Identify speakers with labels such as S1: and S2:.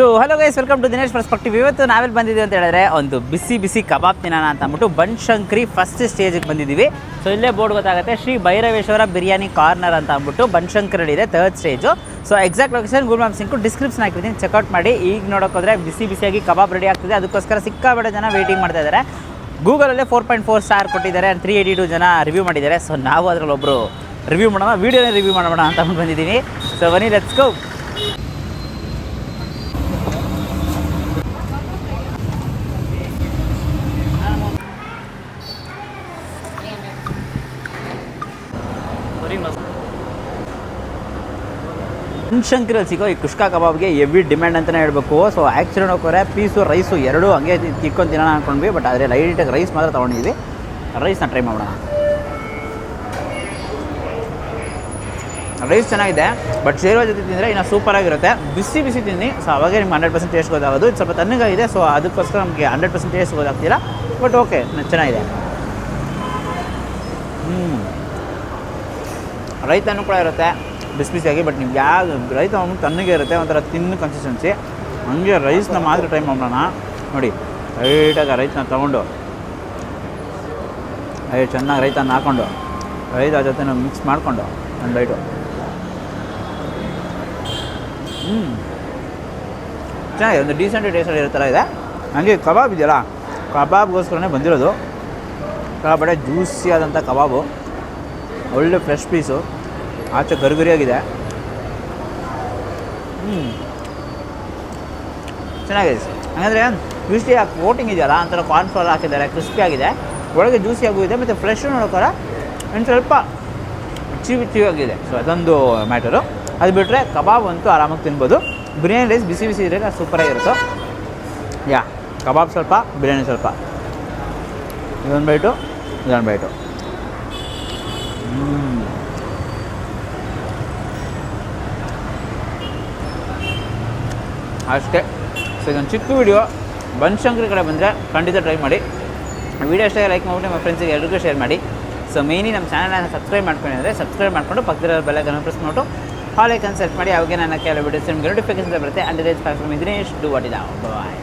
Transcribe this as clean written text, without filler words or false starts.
S1: So hello guys, welcome to Dinesh perspective. ಇವತ್ತು ನಾವೆಲ್ಲಿ ಬಂದಿದ್ದೀವಿ ಅಂತ ಹೇಳಿದ್ರೆ ಒಂದು ಬಿಸಿ ಬಿಸಿ ಕಬಾಬ್ ತಿನ್ನೋಣ ಅಂತ ಅಂದ್ಬಿಟ್ಟು ಬನಶಂಕರಿ ಫಸ್ಟ್ ಸ್ಟೇಜಿಗೆ ಬಂದಿದ್ದೀವಿ. ಸೊ ಇಲ್ಲೇ ಬೋರ್ಡ್ ಗೊತ್ತಾಗುತ್ತೆ, ಶ್ರೀ ಭೈರವೇಶ್ವರ ಬಿರಿಯಾನಿ ಕಾರ್ನರ್ ಅಂತ ಅಂದ್ಬಿಟ್ಟು ಬನಶಂಕರಿಯಲ್ಲಿ ಇದೆ, third stage. So exact location Google maps link description ಹಾಕಿರ್ತೀನಿ, ಚೆಕ್ಔಟ್ ಮಾಡಿ. ಈಗ ನೋಡೋಕೋದ್ರೆ ಬಿಸಿ ಬಿಸಿಯಾಗಿ ಕಬಾಬ್ ರೆಡಿ ಆಗ್ತಿದೆ, ಅದಕ್ಕೋಸ್ಕರ ಸಿಕ್ಕಾಬಟ್ಟೆ ಜನ ವೇಟಿಂಗ್ ಮಾಡ್ತಾ ಇದ್ದಾರೆ. ಗೂಗಲಲ್ಲೇ 4.4 ಸ್ಟಾರ್ ಕೊಟ್ಟಿದ್ದಾರೆ, 382 ಜನ ರಿವ್ಯೂ ಮಾಡಿದ್ದಾರೆ. ಸೊ ನಾವು ಅದರಲ್ಲಿ ಒಬ್ಬರು ರಿವ್ಯೂ ಮಾಡೋಣ, ವೀಡಿಯೋನೇ ರಿವ್ಯೂ ಮಾಡೋಣ ಅಂತ ಬಂದಿದ್ದೀನಿ. ಸೊ ಬನ್ನಿ, ಲೆಟ್ಸ್ ಗೋ. ಬನಶಂಕರಿಯಲ್ಲಿ ಸಿಗೋ ಈ ಕುಷ್ಕಾ ಕಬಾಬ್ಗೆ ಹೆವಿ ಡಿಮ್ಯಾಂಡ್ ಅಂತಲೇ ಹೇಳಬೇಕು. ಸೊ ಆ್ಯಕ್ಚುಲಿ ನೋಡ್ಕೋರೆ ಪೀಸು ರೈಸು ಎರಡೂ ಹಂಗೆ ತಿಕ್ಕೊಂಡು ತಿನ್ನೋಣ ಅಂದ್ಕೊಂಡ್ವಿ, ಬಟ್ ಆದರೆ ಲೈಟಾಗಿ ರೈಸ್ ಮಾತ್ರ ತೊಗೊಂಡಿದ್ವಿ. ರೈಸ್ನ ಟ್ರೈ ಮಾಡೋಣ. ರೈಸ್ ಚೆನ್ನಾಗಿದೆ, ಬಟ್ ಶೇರ್ವಾ ಜೊತೆ ತಿಂದರೆ ಇನ್ನೂ ಸೂಪರಾಗಿರುತ್ತೆ. ಬಿಸಿ ಬಿಸಿ ತಿನ್ನಿ, ಸೊ ಅವಾಗೇ ನಿಮ್ಗೆ 100% ಟೇಸ್ಟ್ ಗೊತ್ತಾಗೋದು. ಇದು ಸ್ವಲ್ಪ ತಣ್ಣಗಾಗಿದೆ, ಸೊ ಅದಕ್ಕೋಸ್ಕರ ನಮಗೆ 100% ಟೇಸ್ಟ್ ಗೊತ್ತಾಗ್ತಿಲ್ಲ, ಬಟ್ ಓಕೆ, ಚೆನ್ನಾಗಿದೆ. ರೈತನೂ ಕೂಡ ಇರುತ್ತೆ ಬಿಸಿ ಬಿಸಿಯಾಗಿ, ಬಟ್ ನಿಮ್ಗೆ ಯಾವ ರೈತ ತಣ್ಣಗೆ ಇರುತ್ತೆ, ಒಂಥರ ತಿನ್ನು ಕನ್ಸಿಸ್ಟೆನ್ಸಿ. ಹಂಗೆ ರೈಸ್ನ ಮಾತ್ರ ಟ್ರೈ ಮಾಡೋಣ. ನೋಡಿ, ಲೈಟಾಗಿ ರೈತನ ತೊಗೊಂಡು ಚೆನ್ನಾಗಿ ರೈತನ ಹಾಕ್ಕೊಂಡು ರೈತ ಜೊತೆ ಮಿಕ್ಸ್ ಮಾಡಿಕೊಂಡು ಒಂದು ಬೈಟು. ಚೆನ್ನಾಗಿದೆ, ಒಂದು ಡೀಸೆಂಟ್ ಟೇಸ್ಟಲ್ಲಿ ಇರೋ ಥರ ಇದೆ. ಹಂಗೆ ಕಬಾಬ್ ಇದೆಯಲ್ಲ, ಕಬಾಬ್ಗೋಸ್ಕರನೇ ಬಂದಿರೋದು. ಬಡೆ ಜ್ಯೂಸಿ ಆದಂಥ ಕಬಾಬು, ಒಳ್ಳೆ ಫ್ರೆಶ್ ಪೀಸು, ಆಚೆ ಗರಿಗರಿಯಾಗಿದೆ. ಚೆನ್ನಾಗಿದೆ. ಹಾಗಂದರೆ ಯೂಸ್ಲಿ ಆ ಕೋಟಿಂಗ್ ಇದೆಯಲ್ಲ, ಒಂಥರ ಕಾರ್ನ್ಫ್ಲವರ್ ಹಾಕಿದ್ದಾರೆ, ಕ್ರಿಸ್ಪಿ ಆಗಿದೆ, ಒಳಗೆ ಜ್ಯೂಸಿ ಆಗೂ ಇದೆ, ಮತ್ತು ಫ್ರೆಶ್ ನೋಡೋಕ್ಕಾರ ಒಂದು ಸ್ವಲ್ಪ ಚಿವಿಯಾಗಿದೆ. ಸೊ ಅದೊಂದು ಮ್ಯಾಟರು. ಅದು ಬಿಟ್ಟರೆ ಕಬಾಬ್ ಅಂತೂ ಆರಾಮಾಗಿ ತಿನ್ಬೋದು. ಬಿರಿಯಾನಿ ರೈಸ್ ಬಿಸಿ ಬಿಸಿ ಇದ್ದರೆ ಸೂಪರಾಗಿರುತ್ತೆ. ಕಬಾಬ್ ಸ್ವಲ್ಪ, ಬಿರಿಯಾನಿ ಸ್ವಲ್ಪ. ಇದೊಂದು ಬೈಟು, ಇದೊಂದು ಬೈಟು. ಅಷ್ಟೇ. ಸೊ ಇದೊಂದು ಚಿಕ್ಕ ವೀಡಿಯೋ. ಬನಶಂಕರಿ ಕಡೆ ಬಂದರೆ ಖಂಡಿತ ಟ್ರೈ ಮಾಡಿ. ವೀಡಿಯೋ ಅಷ್ಟೇ ಲೈಕ್ ಮಾಡಿಬಿಟ್ಟು ನಿಮ್ಮ ಫ್ರೆಂಡ್ಸಿಗೆ ಎಲ್ರಿಗೂ ಶೇರ್ ಮಾಡಿ. ಸೊ ಮೇಯ್ನಿ ನಮ್ಮ ಚಾನಲ್ನ ಸಬ್ಸ್ಕ್ರೈಬ್ ಮಾಡ್ಕೊಂಡಿದ್ರೆ ಸಬ್ಸ್ಕ್ರೈಬ್ ಮಾಡಿಕೊಂಡು ಪಕ್ಕದ ಬೆಲ್ಲೈಕನ್ ಪ್ರೆಸ್ ಮಾಡಿಬಿಟ್ಟು ಹಾಲ್ ಐಕನ್ ಸೆಟ್ ಮಾಡಿ. ಅವಾಗೆ ನನ್ನ ಕೆಲವು ವೀಡಿಯೋಸ್ ನಿಮಗೆ ನೋಟಿಫಿಕೇಶನ್ ಬರುತ್ತೆ. And Dinesh do what it out. Bye.